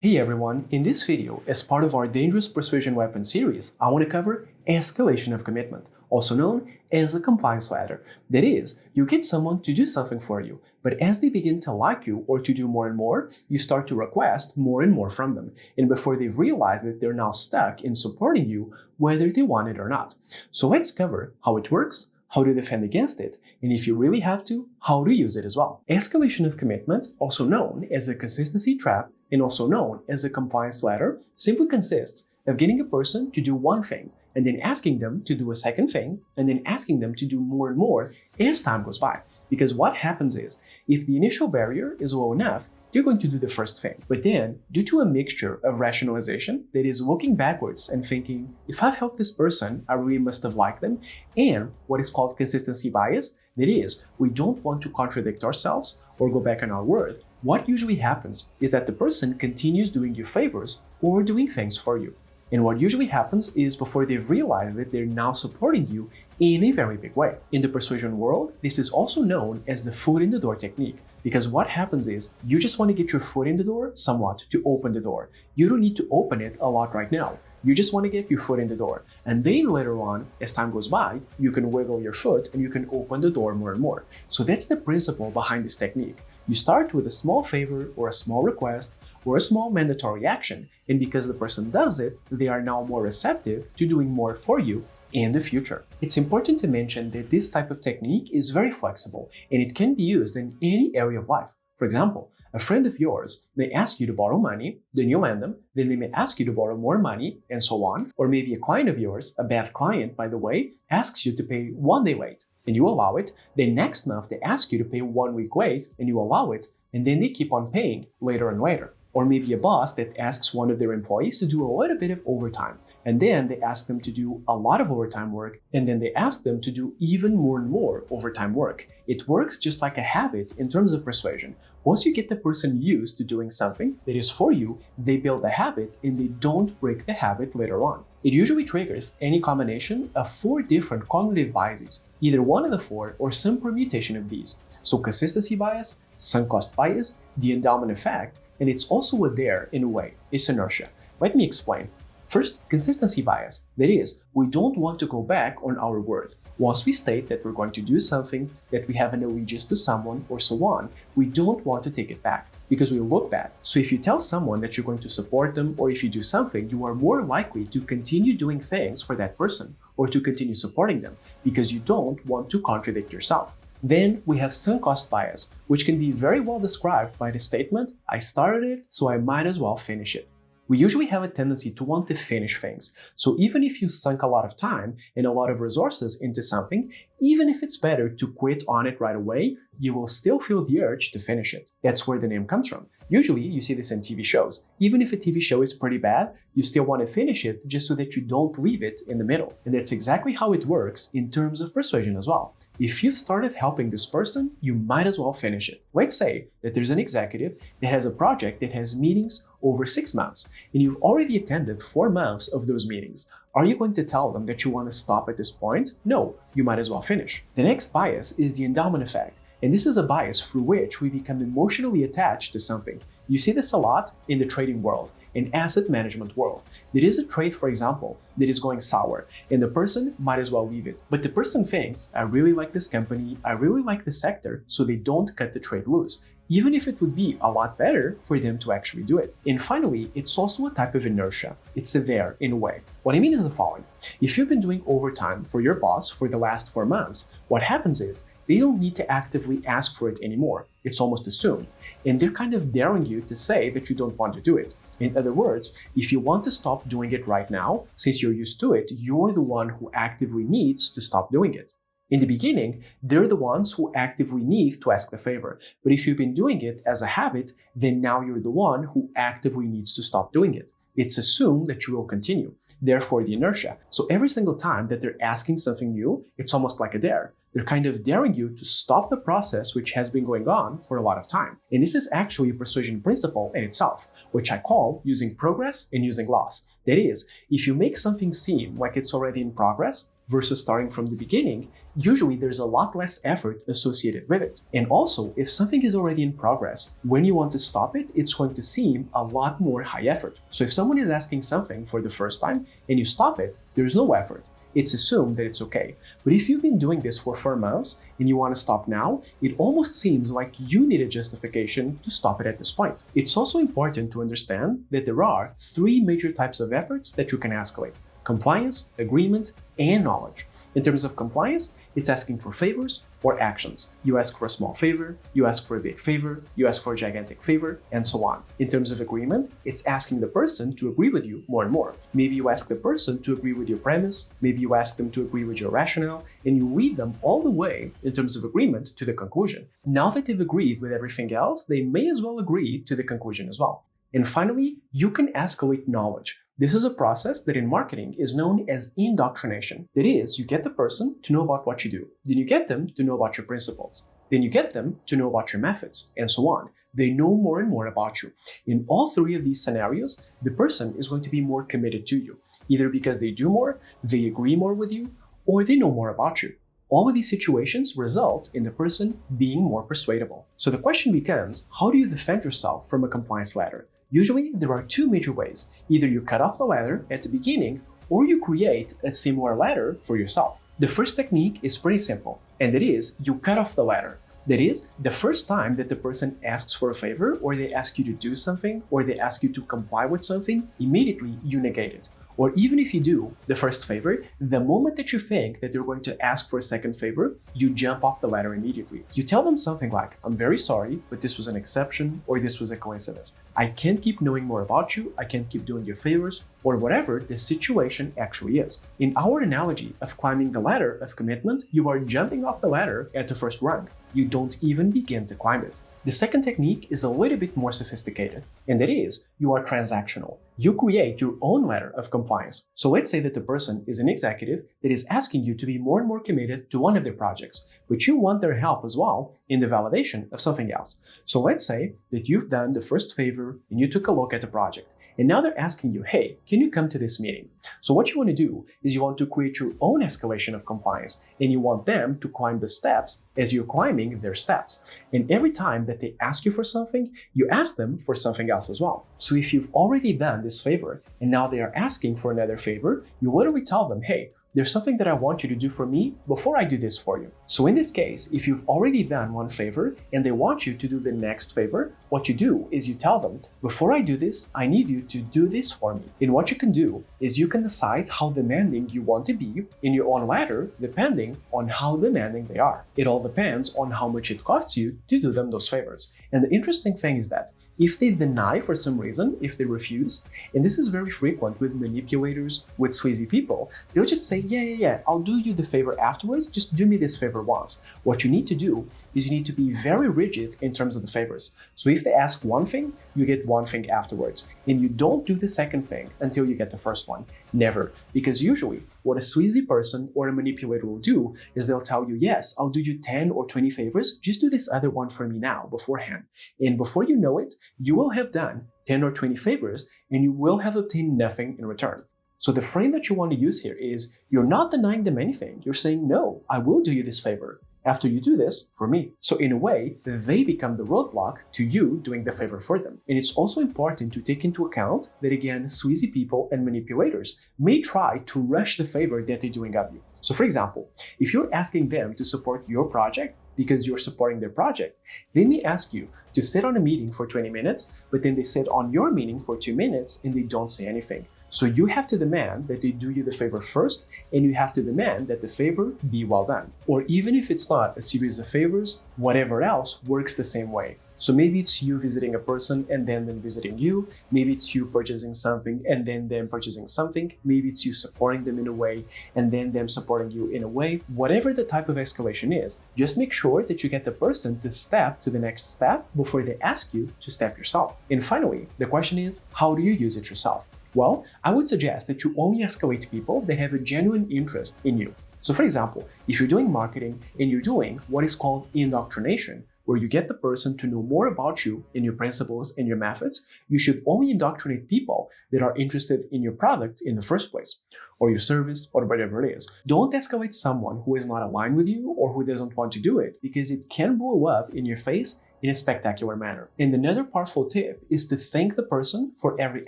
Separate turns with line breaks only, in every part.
Hey everyone, in this video, as part of our Dangerous Persuasion Weapon series, I want to cover escalation of commitment, also known as a compliance ladder. That is, you get someone to do something for you, but as they begin to like you or to do more and more, you start to request more and more from them. And before they've realized that they're now stuck in supporting you, whether they want it or not. So let's cover how it works, how to defend against it, and if you really have to, how to use it as well. Escalation of commitment, also known as a consistency trap and also known as a compliance ladder, simply consists of getting a person to do one thing and then asking them to do a second thing and then asking them to do more and more as time goes by. Because what happens is, if the initial barrier is low enough, you're going to do the first thing. But then, due to a mixture of rationalization, that is looking backwards and thinking, if I've helped this person, I really must have liked them, and what is called consistency bias, that is, we don't want to contradict ourselves or go back on our word, what usually happens is that the person continues doing you favors or doing things for you. And what usually happens is before they've realized that they're now supporting you in a very big way. In the persuasion world, this is also known as the foot in the door technique, because what happens is you just want to get your foot in the door somewhat to open the door. You don't need to open it a lot right now. You just want to get your foot in the door. And then later on, as time goes by, you can wiggle your foot and you can open the door more and more. So that's the principle behind this technique. You start with a small favor or a small request or a small mandatory action, and because the person does it, they are now more receptive to doing more for you in the future. It's important to mention that this type of technique is very flexible and it can be used in any area of life. For example, a friend of yours may ask you to borrow money, then you lend them, then they may ask you to borrow more money, and so on. Or maybe a client of yours, a bad client by the way, asks you to pay 1 day late, and you allow it. Then next month they ask you to pay 1 week late, and you allow it, and then they keep on paying later and later. Or maybe a boss that asks one of their employees to do a little bit of overtime, and then they ask them to do a lot of overtime work, and then they ask them to do even more and more overtime work. It works just like a habit in terms of persuasion. Once you get the person used to doing something that is for you, they build a habit and they don't break the habit later on. It usually triggers any combination of 4 different cognitive biases, either one of the 4 or some permutation of these. So consistency bias, sunk cost bias, the endowment effect, and it's also a dare in a way, it's inertia. Let me explain. First, consistency bias. That is, we don't want to go back on our word. Once we state that we're going to do something, that we have an allegiance to someone, or so on, we don't want to take it back because we look bad. So if you tell someone that you're going to support them, or if you do something, you are more likely to continue doing things for that person or to continue supporting them because you don't want to contradict yourself. Then we have sunk cost bias, which can be very well described by the statement, I started it, so I might as well finish it. We usually have a tendency to want to finish things. So even if you sunk a lot of time and a lot of resources into something, even if it's better to quit on it right away, you will still feel the urge to finish it. That's where the name comes from. Usually you see this in TV shows. Even if a TV show is pretty bad, you still want to finish it just so that you don't leave it in the middle. And that's exactly how it works in terms of persuasion as well. If you've started helping this person, you might as well finish it. Let's say that there's an executive that has a project that has meetings over 6 months, and you've already attended 4 months of those meetings. Are you going to tell them that you want to stop at this point? No, you might as well finish. The next bias is the endowment effect, and this is a bias through which we become emotionally attached to something. You see this a lot in the trading world, in asset management world. There is a trade, for example, that is going sour, and the person might as well leave it. But the person thinks, I really like this company, I really like this sector, so they don't cut the trade loose, even if it would be a lot better for them to actually do it. And finally, it's also a type of inertia. It's a there in a way. What I mean is the following. If you've been doing overtime for your boss for the last 4 months, what happens is they don't need to actively ask for it anymore. It's almost assumed. And they're kind of daring you to say that you don't want to do it. In other words, if you want to stop doing it right now, since you're used to it, you're the one who actively needs to stop doing it. In the beginning, they're the ones who actively need to ask the favor. But if you've been doing it as a habit, then now you're the one who actively needs to stop doing it. It's assumed that you will continue. Therefore, the inertia. So every single time that they're asking something new, it's almost like a dare. They're kind of daring you to stop the process which has been going on for a lot of time. And this is actually a persuasion principle in itself, which I call using progress and using loss. That is, if you make something seem like it's already in progress, versus starting from the beginning, usually there's a lot less effort associated with it. And also, if something is already in progress, when you want to stop it, it's going to seem a lot more high effort. So if someone is asking something for the first time and you stop it, there's no effort. It's assumed that it's okay. But if you've been doing this for 4 months and you want to stop now, it almost seems like you need a justification to stop it at this point. It's also important to understand that there are 3 major types of efforts that you can escalate: compliance, agreement, and knowledge. In terms of compliance, it's asking for favors or actions. You ask for a small favor, you ask for a big favor, you ask for a gigantic favor, and so on. In terms of agreement, it's asking the person to agree with you more and more. Maybe you ask the person to agree with your premise, maybe you ask them to agree with your rationale, and you lead them all the way in terms of agreement to the conclusion. Now that they've agreed with everything else, they may as well agree to the conclusion as well. And finally, you can escalate knowledge. This is a process that in marketing is known as indoctrination. That is, you get the person to know about what you do. Then you get them to know about your principles. Then you get them to know about your methods, and so on. They know more and more about you. In all 3 of these scenarios, the person is going to be more committed to you, either because they do more, they agree more with you, or they know more about you. All of these situations result in the person being more persuadable. So the question becomes, how do you defend yourself from a compliance ladder? Usually, there are 2 major ways. Either you cut off the ladder at the beginning, or you create a similar ladder for yourself. The first technique is pretty simple, and that is, you cut off the ladder. That is, the first time that the person asks for a favor, or they ask you to do something, or they ask you to comply with something, immediately you negate it. Or even if you do the first favor, the moment that you think that they're going to ask for a second favor, you jump off the ladder immediately. You tell them something like, "I'm very sorry, but this was an exception," or "this was a coincidence. I can't keep knowing more about you, I can't keep doing your favors," or whatever the situation actually is. In our analogy of climbing the ladder of commitment, you are jumping off the ladder at the first rung. You don't even begin to climb it. The second technique is a little bit more sophisticated, and that is, you are transactional. You create your own ladder of compliance. So let's say that the person is an executive that is asking you to be more and more committed to one of their projects, but you want their help as well in the validation of something else. So let's say that you've done the first favor and you took a look at the project. And now they're asking you, "Hey, can you come to this meeting?" So what you want to do is you want to create your own escalation of compliance, and you want them to climb the steps as you're climbing their steps. And every time that they ask you for something, you ask them for something else as well. So if you've already done this favor and now they are asking for another favor, you literally tell them, "Hey, there's something that I want you to do for me before I do this for you." So in this case, if you've already done one favor and they want you to do the next favor, what you do is you tell them, "Before I do this, I need you to do this for me." And what you can do is you can decide how demanding you want to be in your own ladder depending on how demanding they are. It all depends on how much it costs you to do them those favors. And the interesting thing is that if they deny for some reason, if they refuse, and this is very frequent with manipulators, with sleazy people, they'll just say, yeah, I'll do you the favor afterwards, just do me this favor once. What you need to do is you need to be very rigid in terms of the favors. So if they ask one thing, you get one thing afterwards. And you don't do the second thing until you get the first one. Never. Because usually what a sleazy person or a manipulator will do is they'll tell you, "Yes, I'll do you 10 or 20 favors, just do this other one for me now beforehand." And before you know it, you will have done 10 or 20 favors and you will have obtained nothing in return. So the frame that you want to use here is you're not denying them anything. You're saying, "No, I will do you this favor after you do this for me." So in a way, they become the roadblock to you doing the favor for them. And it's also important to take into account that, again, sleazy people and manipulators may try to rush the favor that they're doing of you. So for example, if you're asking them to support your project because you're supporting their project, they may ask you to sit on a meeting for 20 minutes, but then they sit on your meeting for 2 minutes and they don't say anything. So you have to demand that they do you the favor first, and you have to demand that the favor be well done. Or even if it's not a series of favors, whatever else works the same way. So maybe it's you visiting a person and then them visiting you. Maybe it's you purchasing something and then them purchasing something. Maybe it's you supporting them in a way and then them supporting you in a way. Whatever the type of escalation is, just make sure that you get the person to step to the next step before they ask you to step yourself. And finally, the question is, how do you use it yourself? Well, I would suggest that you only escalate people that have a genuine interest in you. So for example, if you're doing marketing and you're doing what is called indoctrination, where you get the person to know more about you and your principles and your methods, you should only indoctrinate people that are interested in your product in the first place, or your service, or whatever it is. Don't escalate someone who is not aligned with you or who doesn't want to do it, because it can blow up in your face in a spectacular manner. And another powerful tip is to thank the person for every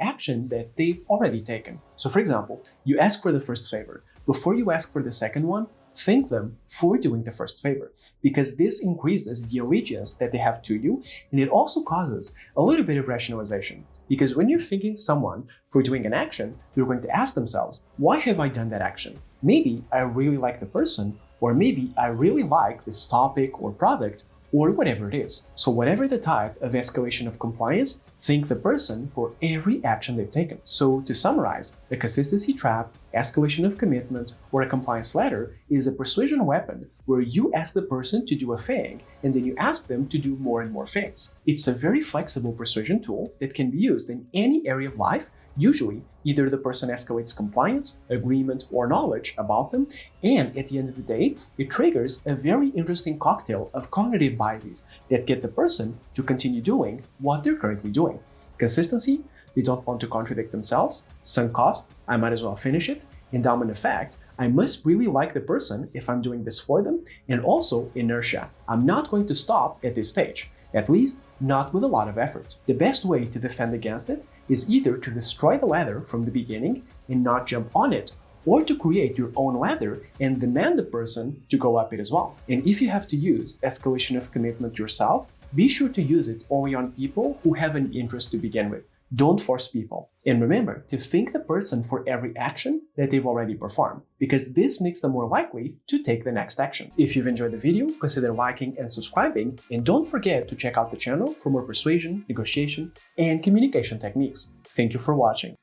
action that they've already taken. So for example, you ask for the first favor. Before you ask for the second one, thank them for doing the first favor, because this increases the allegiance that they have to you, and it also causes a little bit of rationalization. Because when you're thanking someone for doing an action, they're going to ask themselves, why have I done that action? Maybe I really like the person, or maybe I really like this topic or product, or whatever it is. So whatever the type of escalation of compliance, thank the person for every action they've taken. So to summarize, a consistency trap, escalation of commitment, or a compliance ladder is a persuasion weapon where you ask the person to do a thing and then you ask them to do more and more things. It's a very flexible persuasion tool that can be used in any area of life. Usually, either the person escalates compliance, agreement, or knowledge about them, and at the end of the day, it triggers a very interesting cocktail of cognitive biases that get the person to continue doing what they're currently doing. Consistency, they don't want to contradict themselves. Sunk cost, I might as well finish it. Endowment effect, I must really like the person if I'm doing this for them. And also inertia, I'm not going to stop at this stage. At least, not with a lot of effort. The best way to defend against it is either to destroy the ladder from the beginning and not jump on it, or to create your own ladder and demand the person to go up it as well. And if you have to use escalation of commitment yourself, be sure to use it only on people who have an interest to begin with. Don't force people. And remember to thank the person for every action that they've already performed, because this makes them more likely to take the next action. If you've enjoyed the video, consider liking and subscribing, and don't forget to check out the channel for more persuasion, negotiation, and communication techniques. Thank you for watching.